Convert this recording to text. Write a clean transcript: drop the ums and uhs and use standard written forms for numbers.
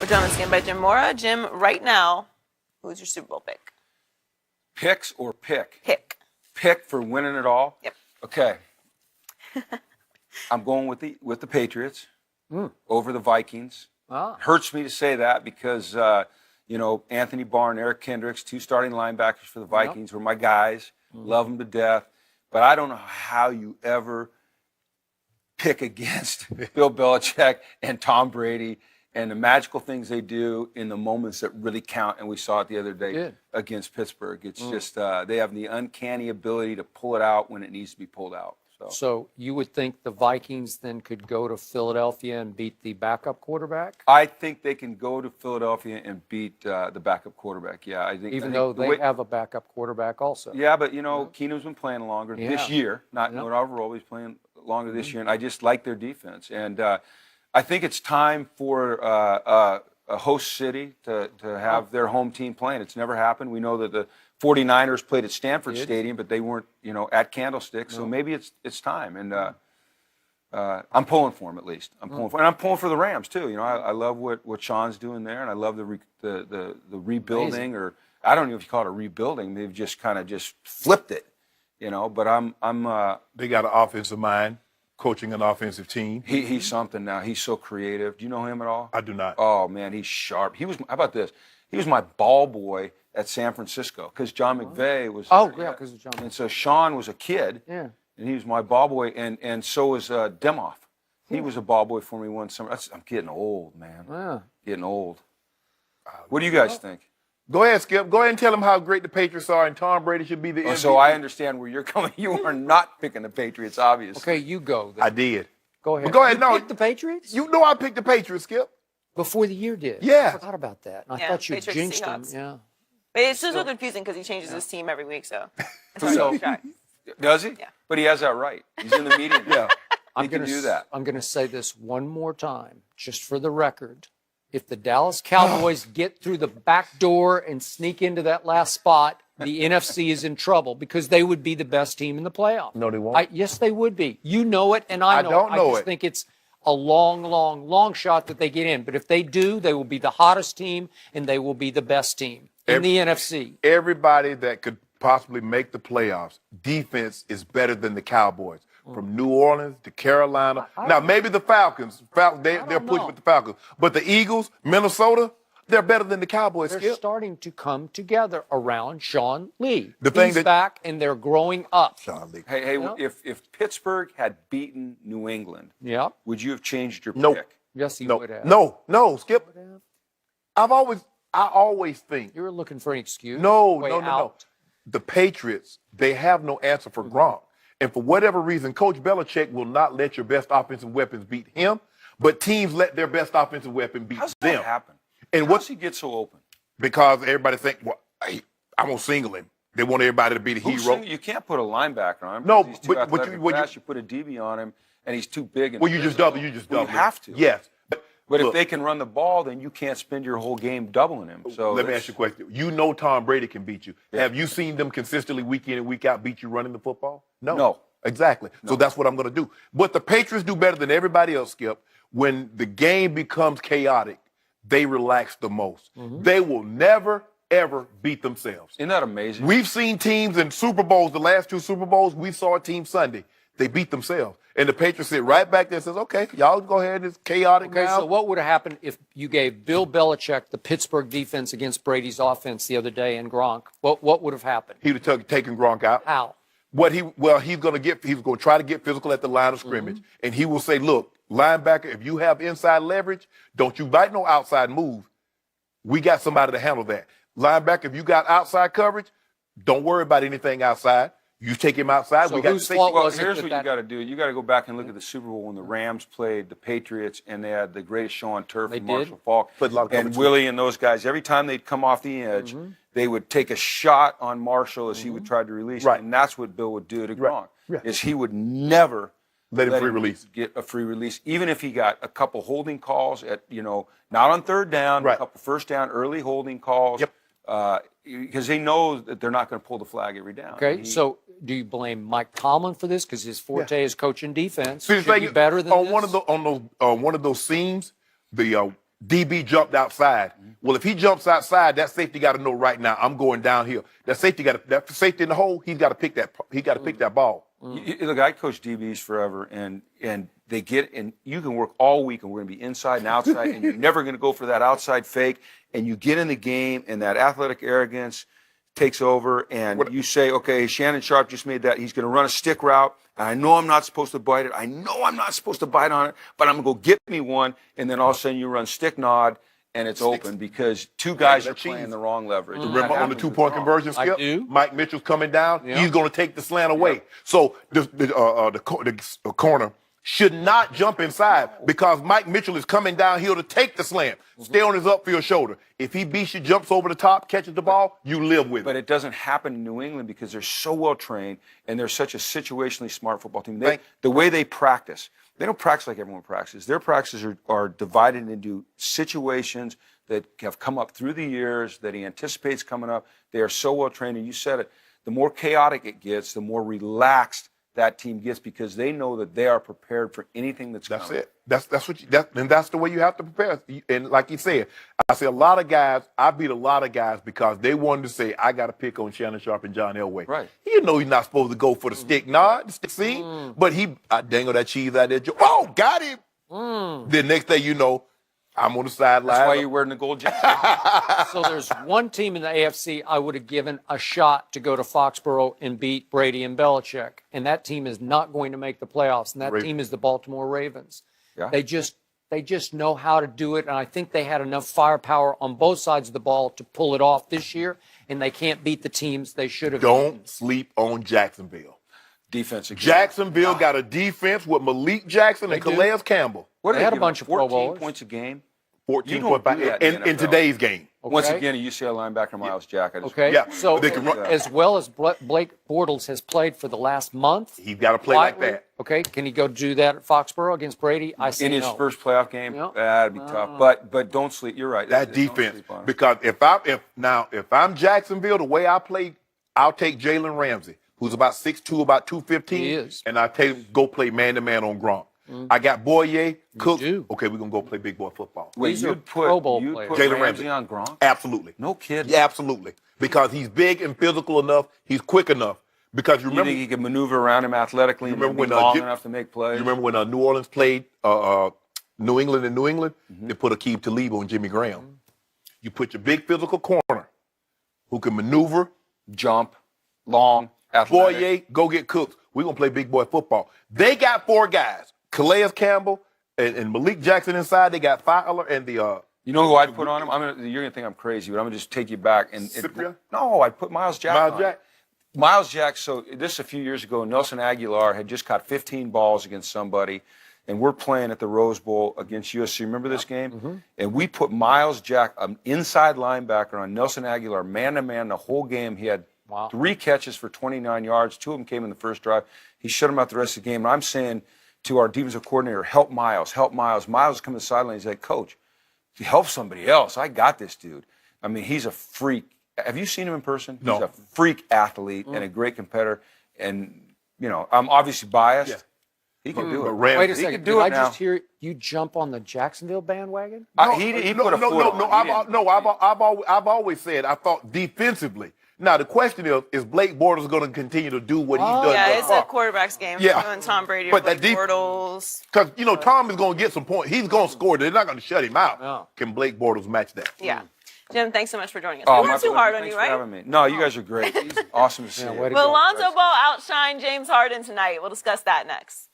We're joined once again by Jim Mora. Jim, right now, who's your Super Bowl pick? Picks or pick? Pick. Pick for winning it all? Yep. Okay. I'm going with the Patriots over the Vikings. Hurts me to say that because, Anthony Barr and Eric Kendricks, two starting linebackers for the Vikings, were my guys. Love them to death. But I don't know how you ever pick against Bill Belichick and Tom Brady and the magical things they do in the moments that really count. And we saw it the other day against Pittsburgh. It's just they have the uncanny ability to pull it out when it needs to be pulled out. So you would think the Vikings then could go to Philadelphia and beat the backup quarterback? I think they can go to Philadelphia and beat the backup quarterback. Yeah, I think. Even though they have a backup quarterback also. Yeah, but Keenum's been playing longer this year. Not overall, he's playing longer this year, and I just like their defense. And I think it's time for a host city to have their home team playing. It's never happened. We know that the 49ers played at Stanford Stadium, but they weren't, at Candlestick. So maybe it's time. And I'm pulling for them at least. I'm pulling for, and I'm pulling for the Rams too. I love what Sean's doing there, and I love the rebuilding. Amazing. Or I don't know if you call it a rebuilding. They've just kind of just flipped it, But I'm. They got an offensive mind, coaching an offensive team. He's something now. He's so creative. Do you know him at all? I do not. Oh man, he's sharp. How about this? He was my ball boy at San Francisco because John McVay was. Oh, yeah, because of John. And so Sean was a kid. Yeah. And he was my ball boy, and so was Demoff. He was a ball boy for me one summer. I'm getting old, man. Yeah. Getting old. What do you guys think? Go ahead, Skip. Go ahead and tell them how great the Patriots are, and Tom Brady should be the MVP. So I understand where you're coming. You are not picking the Patriots, obviously. Okay, you go then. I did. Go ahead. But go ahead. You picked the Patriots? You know I picked the Patriots, Skip. Before the year did. Yeah. I forgot about that. I Yeah, thought you Patriots, jinxed Seahawks. them. Yeah. But it's just so confusing because he changes his team every week, so. Does he? Yeah. But he has that right. He's in the meeting. Yeah. He can do that. I'm going to say this one more time, just for the record. If the Dallas Cowboys get through the back door and sneak into that last spot, the NFC is in trouble because they would be the best team in the playoffs. No, they won't. Yes, they would be. You know it, and I know don't it. know I just it. think it's a long shot that they get in. But if they do, they will be the hottest team, and they will be the best team in the NFC. Everybody that could possibly make the playoffs, defense is better than the Cowboys. From New Orleans to Carolina. Now, maybe the Falcons. They're pushing with the Falcons. But the Eagles, Minnesota, they're better than the Cowboys, They're Skip. starting to come together around Sean Lee. He's back, and they're growing up. Sean Lee. Hey, if Pittsburgh had beaten New England, would you have changed your pick? Yes, he would have. No, Skip. I always think. You were looking for an excuse. No. The Patriots, they have no answer for Gronk. And for whatever reason, Coach Belichick will not let your best offensive weapons beat him, but teams let their best offensive weapon beat How's them. that happen? And How does he get so open? Because everybody think, well, I'm going to single him. They want everybody to be the hero. You can't put a linebacker on him. No, he's too athletic but fast. You put a DB on him, and he's too big. And you just double. You have to. Yes. But look, if they can run the ball, then you can't spend your whole game doubling him. So let me ask you a question. You know Tom Brady can beat you. Yeah. Have you seen them consistently week in and week out beat you running the football? No. Exactly. No. So that's what I'm going to do. But the Patriots do better than everybody else, Skip. When the game becomes chaotic, they relax the most. They will never, ever beat themselves. Isn't that amazing? We've seen teams in Super Bowls, the last two Super Bowls, we saw a team Sunday. They beat themselves. And the Patriots sit right back there and says, okay, y'all go ahead. It's chaotic now. So what would have happened if you gave Bill Belichick the Pittsburgh defense against Brady's offense the other day and Gronk? What would have happened? He would have taken Gronk out. How? He's going to try to get physical at the line of scrimmage. And he will say, look, linebacker, if you have inside leverage, don't you bite no outside move. We got somebody to handle that. Linebacker, if you got outside coverage, don't worry about anything outside. You take him outside. So we got whose fault was it? Here's what you got to do. You got to go back and look at the Super Bowl when the Rams played the Patriots, and they had the greatest show on turf, Marshall Faulk, and Willie and those guys. Every time they'd come off the edge, they would take a shot on Marshall as he would try to release it, and that's what Bill would do to Gronk. Is he would never let him free release. Get a free release, even if he got a couple holding calls at not on third down, a couple first down early holding calls. Because they know that they're not going to pull the flag every down. Okay, so do you blame Mike Tomlin for this because his forte is coaching defense? See, Should be better than on this? one of those seams, the DB jumped outside. Well, if he jumps outside, that safety got to know right now I'm going downhill. That safety in the hole. He's got to pick that. He got to pick that ball. Look, I coached DBs forever, and they get and you can work all week, and we're going to be inside and outside, and you're never going to go for that outside fake. And you get in the game, and that athletic arrogance takes over, and you say, okay, Shannon Sharp just made that. He's going to run a stick route. And I know I'm not supposed to bite it. I know I'm not supposed to bite on it, but I'm going to go get me one. And then all of a sudden you run stick nod, and it's open because two guys are playing the wrong leverage. Remember on the 2-point conversion, Skip? I do. Mike Mitchell's coming down. He's going to take the slant away. So the corner should not jump inside because Mike Mitchell is coming downhill to take the slant. Stay on his upfield shoulder. If he beats you, jumps over the top, catches the ball, you live with it. But it doesn't happen in New England because they're so well trained and they're such a situationally smart football team. The way they practice, they don't practice like everyone practices. Their practices are divided into situations that have come up through the years that he anticipates coming up. They are so well trained, and you said it. The more chaotic it gets, the more relaxed that team gets because they know that they are prepared for anything that's coming. That's it. And that's the way you have to prepare. And like you said, I see a lot of guys. I beat a lot of guys because they wanted to say, I got to pick on Shannon Sharp and John Elway. Right. You know he's not supposed to go for the stick nod, the stick seam, but I dangle that cheese out there. Oh, got him. Then next thing you know, I'm on the sideline. That's why you're wearing the gold jacket. So there's one team in the AFC I would have given a shot to go to Foxborough and beat Brady and Belichick, and that team is not going to make the playoffs, and that team is the Baltimore Ravens. Yeah. They just know how to do it, and I think they had enough firepower on both sides of the ball to pull it off this year, and they can't beat the teams they should have beaten. Don't sleep on Jacksonville. Defense again. Jacksonville got a defense with Malik Jackson and Calais Campbell. What They did had a give bunch them, of Pro 14 Bowlers. points a game. 14.5 in today's game. Once again, a UCLA linebacker, Miles Jack. Okay, Yeah, so they can run. as well as Blake Bortles has played for the last month, He's got to play like quietly, that. Okay, can he go do that at Foxborough against Brady? I say In his no. first playoff game, Yep. that'd be tough. But don't sleep. You're right. That Don't defense, sleep on it. because if I'm Jacksonville, the way I play, I'll take Jalen Ramsey, who's about 6'2", about 215, He is. and I take him go play man-to-man on Gronk. I got Boye, Cook. do. Okay, we're gonna go play big boy football. Wait, These are you'd Pro Bowl you'd players. put Jalen Ramsey Ramsey. on Gronk? Absolutely. No kid. Yeah, absolutely. Because he's big and physical enough. He's quick enough. Because you You remember, think he could maneuver around him athletically and remember be when, long Jim- enough to make plays? you remember when New Orleans played New England in New England? They put Akeem Talib on Jimmy Graham. You put your big physical corner who can maneuver. Jump, long, athletic. Boye, go get Cooks. We're going to play big boy football. They got 4 guys. Calais Campbell and Malik Jackson inside. They got Fowler and the You know who I'd put on him? You're going to think I'm crazy, but I'm going to just take you back. Cyprian? No, I'd put Miles Jack Miles on. Jack. Miles Jack, so this a few years ago, Nelson Aguilar had just caught 15 balls against somebody, and we're playing at the Rose Bowl against USC. Remember this game? And we put Miles Jack, an inside linebacker, on Nelson Aguilar, man-to-man the whole game. He had 3 catches for 29 yards. 2 of them came in the first drive. He shut him out the rest of the game. And I'm saying to our defensive coordinator, help Miles, help Miles. Miles coming to the sideline. He's like, Coach, help somebody else. I got this dude. I mean, he's a freak. Have you seen him in person? No. He's a freak athlete and a great competitor. And, you know, I'm obviously biased. Yeah. He can do it. Ramsey. Wait a He second. could do Did it I now. just hear you jump on the Jacksonville bandwagon? He put a foot on. I've always said I thought defensively. Now the question is Blake Bortles going to continue to do what he's done? Yeah, it's a quarterback's game. Yeah. Him and Tom Brady But or that Blake Bortles. Because Tom is going to get some points. He's going to score. They're not going to shut him out. No. Can Blake Bortles match that? Yeah. Jim, thanks so much for joining us. Oh, We my weren't too pleasure. hard on Thanks you, for right? having me. No, you guys are great. Awesome to see you. way to Will go. Lonzo Ball outshine James Harden tonight? We'll discuss that next.